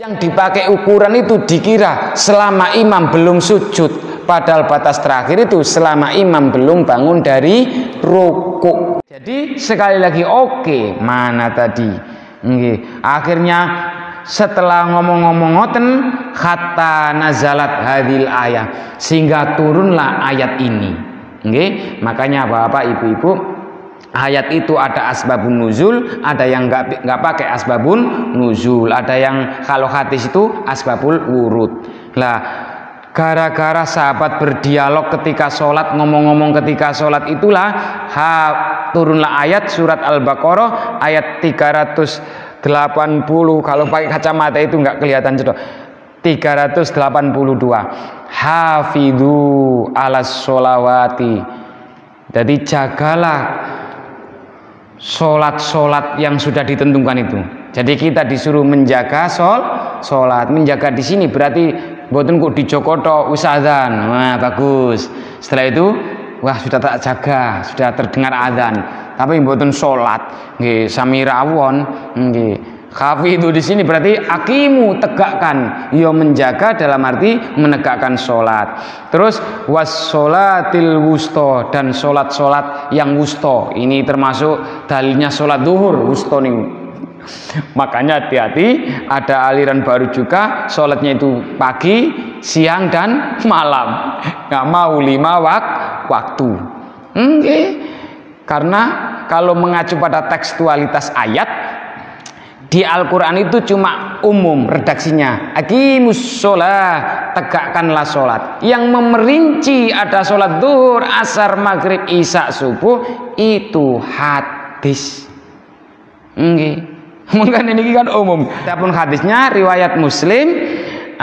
yang dipakai ukuran itu dikira selama imam belum sujud, padahal batas terakhir itu selama imam belum bangun dari ruku. Jadi sekali lagi oke, mana tadi akhirnya setelah ngomong-ngomong ngoten hatta nazalat hadil ayat, sehingga turunlah ayat ini. Makanya Bapak Ibu-ibu, ayat itu ada asbabun nuzul, ada yang nggak pakai asbabun nuzul, ada yang kalau hadis itu asbabul wurud. Lah gara-gara sahabat berdialog ketika sholat, ngomong-ngomong ketika sholat, itulah turunlah ayat surat Al-Baqarah ayat 380. Kalau pakai kacamata itu nggak kelihatan cedok. 382. Hafidhu alas sholawati. Jadi jagalah sholat-sholat yang sudah ditentukan itu. Jadi kita disuruh menjaga sholat. Menjaga di sini berarti mboten kok dijokoto usadzan. Wah, bagus. Setelah itu wah sudah tak jaga, sudah terdengar adzan. Tapi mboten sholat. Nggih, sami rawon. Nggih. Khafi itu di sini berarti akimu, tegakkan. Ya menjaga dalam arti menegakkan sholat. Terus wassolatil wusto, dan sholat-sholat yang wusto. Ini termasuk dalilnya sholat duhur wusto nih. Makanya hati-hati, ada aliran baru juga sholatnya itu pagi, siang dan malam. Nggak mau 5 waktu. Karena kalau mengacu pada tekstualitas ayat di Al-Quran itu cuma umum redaksinya, aqimus sholah, tegakkanlah sholat. Yang memerinci ada sholat duhur, asar, maghrib, isya, subuh, itu hadis. Mungkin ini kan umum. Adapun hadisnya riwayat Muslim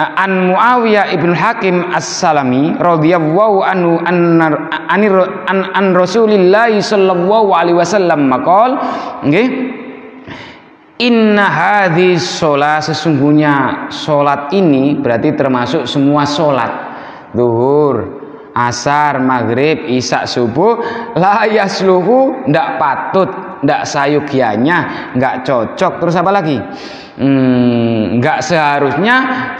an Muawiyah ibn Hakim as-Salami radhiyallahu anhu an Rasulillah sallallahu alaihi wasallam maqal, inna hadhis sholat, sesungguhnya sholat ini berarti termasuk semua sholat duhur, asar, maghrib, isya, subuh, la yasluhu, ndak patut, ndak sayugianya, nggak cocok. Terus apa lagi? Nggak seharusnya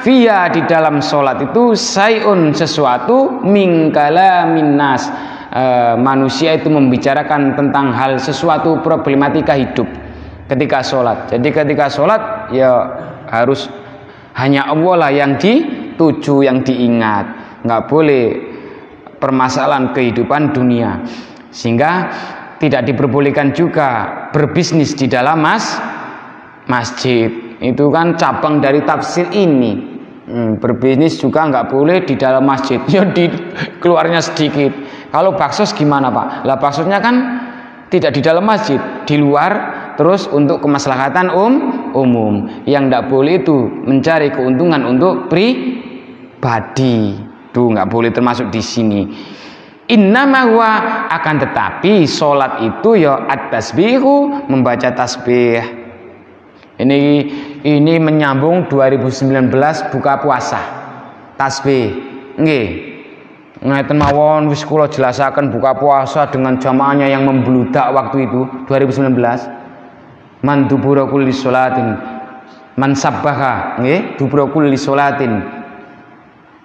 via di dalam sholat itu sayun, sesuatu mingkala minnas, manusia itu membicarakan tentang hal sesuatu problematika hidup ketika sholat. Jadi ketika sholat ya harus hanya Allah lah yang dituju, yang diingat, nggak boleh permasalahan kehidupan dunia. Sehingga tidak diperbolehkan juga berbisnis di dalam masjid. Itu kan cabang dari tafsir ini. Berbisnis juga nggak boleh di dalam masjid. Ya di keluarnya sedikit. Kalau baksos gimana Pak? Lah baksosnya kan tidak di dalam masjid, di luar. Terus untuk kemaslahatan umum. Yang tidak boleh itu mencari keuntungan untuk pribadi. Tuh nggak boleh termasuk di sini. Innama huwa, akan tetapi sholat itu ya at-tasbihu, membaca tasbih. Ini menyambung 2019 buka puasa. Tasbih. Nggih. Ngeten mawon wis kula jelasaken buka puasa dengan jamaahnya yang membludak waktu itu 2019. Man dubura kulli sholatin, man sabbaha, nggih, dubura kulli sholatin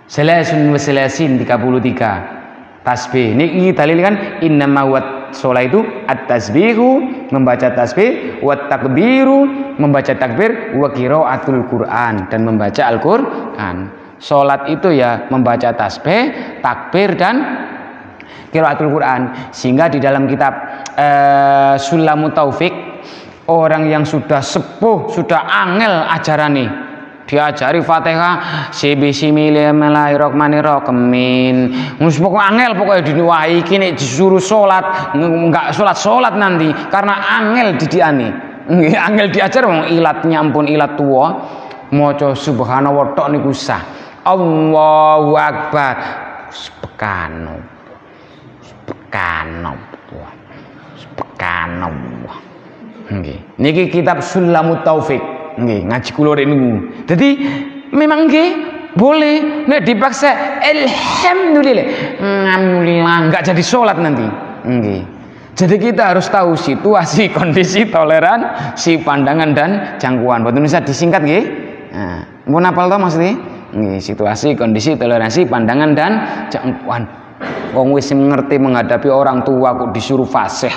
salasun wa salasin, 33 tasbih. Niki dalil kan innama wa sholat itu at-tasbihu, membaca tasbih, wa takbiru, membaca takbir, wa qiraatul Quran, dan membaca Al-Qur'an. Sholat itu ya membaca tasbih, takbir, dan qiraatul Quran. Sehingga di dalam kitab Sulamut Taufik, orang yang sudah sepuh, sudah angel ajarane, diajari Fatihah, bismillahirrahmanirrahim. Mus pokok angel pokoknya dinuwahi iki nek disuruh salat enggak salat nanti karena angel didiane. Nggih, angel diajar wong ilatnya ampun ilat tuwa. Maca subhanallah tok niku sah. Allahu akbar. Sepekano. Nggih. Niki kitab Sulamut Taufik. Nggih, ngaji kula niku. Dadi memang nggih boleh nek dipaksa alhamdulillah enggak jadi sholat nanti. Nggih. Jadi kita harus tahu situasi, kondisi, toleransi, pandangan dan jangkauan. Boten bisa disingkat nggih. Nah, Mun apal to maksudnya? Nggih, situasi, kondisi, toleransi, pandangan dan jangkauan. Wong wis ngerti menghadapi orang tua kok disuruh fasih.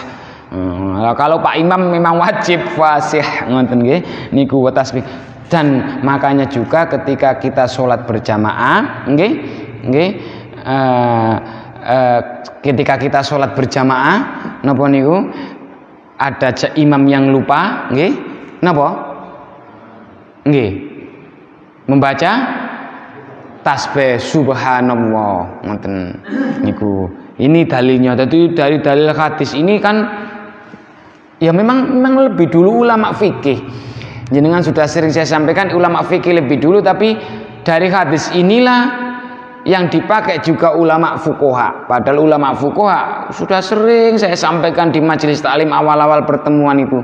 Kalau Pak Imam memang wajib fasih ngoten nggih niku wa tasbih. Dan makanya juga ketika kita sholat berjamaah nggih ketika kita sholat berjamaah napa niku ada imam yang lupa nggih napa nggih membaca tasbih subhanallah ngoten niku. Ini dalilnya. Jadi dari dalil hadis ini kan ya memang lebih dulu ulama fikih. Jenengan sudah sering saya sampaikan ulama fikih lebih dulu, tapi dari hadis inilah yang dipakai juga ulama fuqaha. Padahal ulama fuqaha sudah sering saya sampaikan di majelis taklim awal-awal pertemuan itu.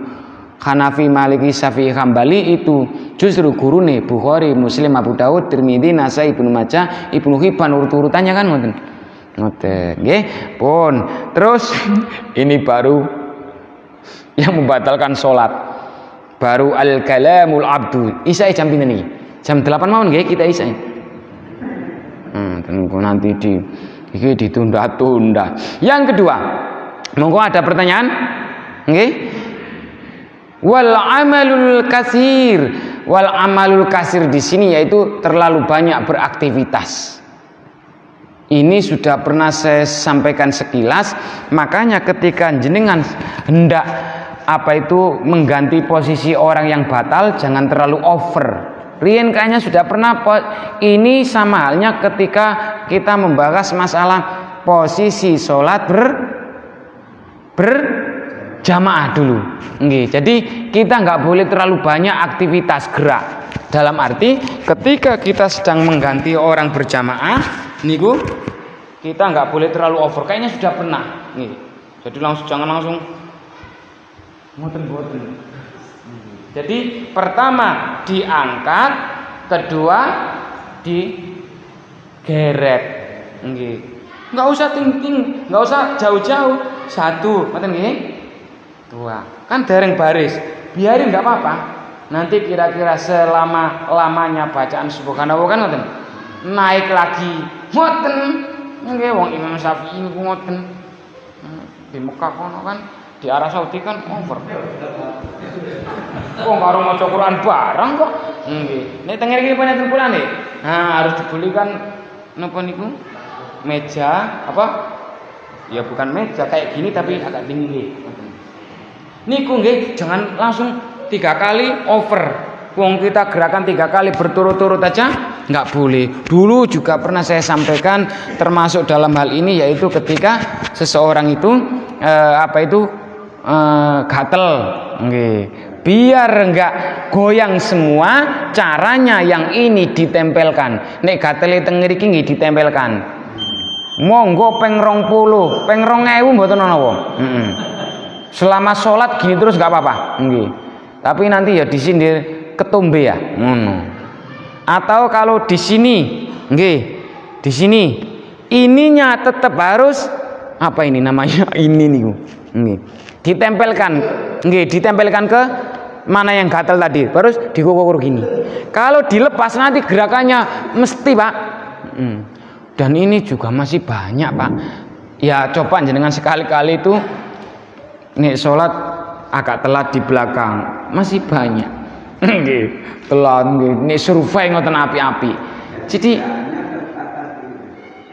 Hanafi, Maliki, Syafi'i, Hambali itu justru gurune Bukhari, Muslim, Abu Daud, Tirmidzi, Nasai, Ibnu Majah, Ibnu Hibban urut-urutannya kan ngoten. Ngoten nggih. Pun terus ini baru yang membatalkan sholat. Baru al-kalamul abdu. Isya jam pinten niki? Jam 8 mawon nggih kita isya. Nanti ditunda-tunda. Yang kedua, monggo ada pertanyaan? Nggih. Wal amalul kasir. Wal amalul kasir di sini yaitu terlalu banyak beraktivitas. Ini sudah pernah saya sampaikan sekilas, makanya ketika jenengan hendak mengganti posisi orang yang batal, jangan terlalu over. Rien kayaknya sudah pernah ini sama halnya ketika kita membahas masalah posisi sholat berjamaah dulu. Jadi kita nggak boleh terlalu banyak aktivitas gerak. Dalam arti ketika kita sedang mengganti orang berjamaah, niku kita nggak boleh terlalu over. Kayaknya sudah pernah. Jadi jangan langsung boten. Jadi pertama diangkat, kedua digeret. Nggak usah ting-ting, nggak usah jauh-jauh. Satu, ngoten nggih. Dua. Kan dereng baris. Biarin nggak apa-apa. Nanti kira-kira selama-lamanya bacaan subhanallah kan ngoten. Naik lagi. Ngoten. Nggih wong Imam Syafi'i niku ngoten. Di Mekah kono kan, di Arab Saudi kan over. Kok karo maca Quran barang kok. Nggih. Nek teng mriki panjenengan kula nih. Nah, harus dibelikan napa niku? Meja apa? Ya bukan meja kayak gini tapi agak tinggi. Niku nggih, jangan langsung 3 kali over. Wong kita gerakan 3 kali berturut-turut aja nggak boleh. Dulu juga pernah saya sampaikan termasuk dalam hal ini yaitu ketika seseorang itu gatel. Biar enggak goyang semua, caranya yang ini ditempelkan. Nek gatel teng mriki nggih ditempelkan. Monggo peng 20, peng 2000 mboten napa. Selama sholat gini terus nggak apa-apa. Tapi nanti ya disindir ketombe ya, ngono. Atau kalau di sini, di sini ininya tetap harus apa ini namanya? Ini niku. Ditempelkan, ditempelkan ke mana yang gatal tadi, terus dikukur gini. Kalau dilepas nanti gerakannya mesti Pak. Dan ini juga masih banyak Pak. Ya coba jenengan sekali-kali itu nih sholat agak telat di belakang, masih banyak. Telat nih survei ngoten api-api. Jadi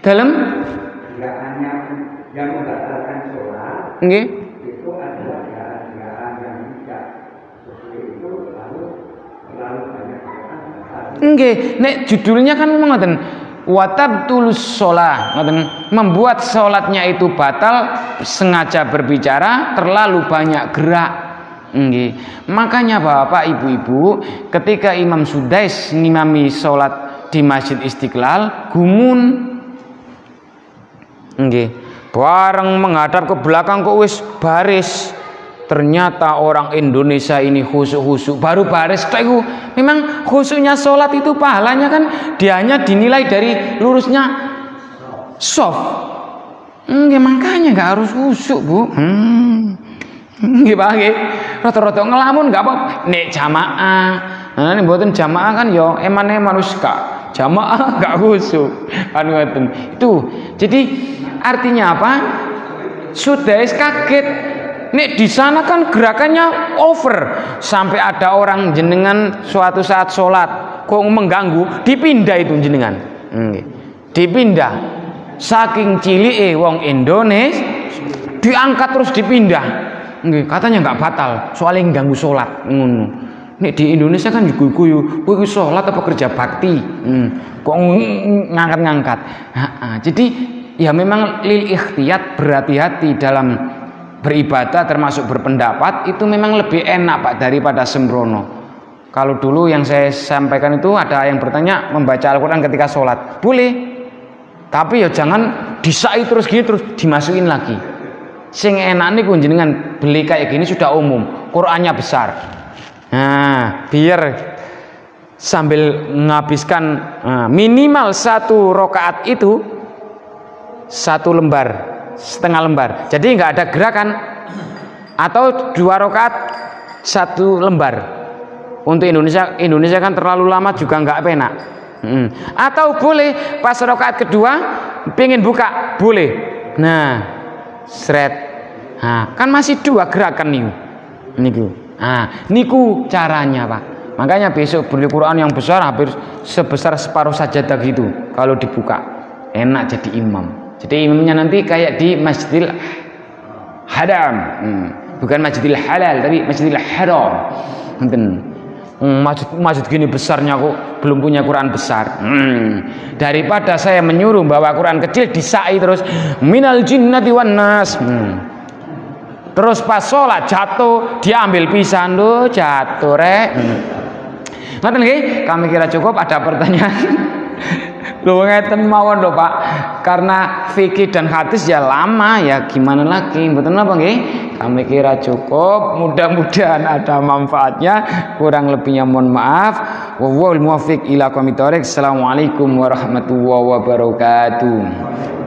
dalam yang membatalkan sholat itu adalah gerakan yang tidak sesuai itu lalu banyak. Nek judulnya kan memang ngoten. Watabtulus sholat, membuat sholatnya itu batal, sengaja berbicara, terlalu banyak gerak. Makanya Bapak Ibu-ibu, ketika Imam Sudais ngimami sholat di Masjid Istiqlal, gumun, bareng menghadap ke belakang kok wis baris. Ternyata orang Indonesia ini khusyuk-khusyuk baru baris itu memang khusyuknya sholat itu pahalanya kan dianya dinilai dari lurusnya soft. Makanya nggak harus khusyuk Bu. Nggih Pak nggih. Rata-rata ngelamun nggak apa. Nek jamaah Nah ini mboten jamaah kan yo eman-eman wis gak jamaah gak khusyuk kan ngoten. Itu. Jadi artinya apa? Sudah kaget. Nek di sana kan gerakannya over sampai ada orang jenengan suatu saat sholat kok mengganggu, dipindah itu jenengan. Dipindah. Saking cilike wong Indonesia diangkat terus dipindah. Katanya nggak batal, soalnya ganggu sholat. Nek di Indonesia kan guyu-guyu, kuwi sholat apa kerja bakti. Kok ngangkat-ngangkat. Jadi ya memang lil ikhtiyat, berhati-hati dalam beribadah termasuk berpendapat itu memang lebih enak Pak daripada sembrono. Kalau dulu yang saya sampaikan itu ada yang bertanya membaca Al-Quran ketika sholat boleh, tapi ya jangan disai terus gini terus dimasukin lagi. Sing enak nih jenengan beli kayak gini sudah umum, Qurannya besar. Nah biar sambil menghabiskan minimal 1 rakaat itu 1 lembar, setengah lembar. Jadi nggak ada gerakan, atau 2 rakaat 1 lembar. Untuk Indonesia kan terlalu lama juga nggak penak. Atau boleh pas rakaat kedua pengen buka boleh. Nah, seret. Nah, kan masih 2 gerakan nih. Niku. Nah, niku caranya Pak. Makanya besok beli Quran yang besar hampir sebesar separuh sajadah gitu. Kalau dibuka enak jadi imam. Jadi imamnya nanti kayak di Masjidil Haram, bukan Masjidil Halal tapi Masjidil Haram. Masjid gini besarnya kok belum punya Quran besar. Daripada saya menyuruh bawa Quran kecil disai terus minal jinnati wan nas. Terus pas sholat jatuh diambil pisan lo jatuh rek. Ngoten nggih, kami kira cukup. Ada pertanyaan? Lho ngeten mawon lho Pak. Karena fikih dan hadis ya lama ya gimana lagi. Mboten napa nggih? Kami kira cukup. Mudah-mudahan ada manfaatnya. Kurang lebihnya mohon maaf. Wallahul muwaffiq ila aqwamit thoriq. Assalamualaikum warahmatullahi wabarakatuh.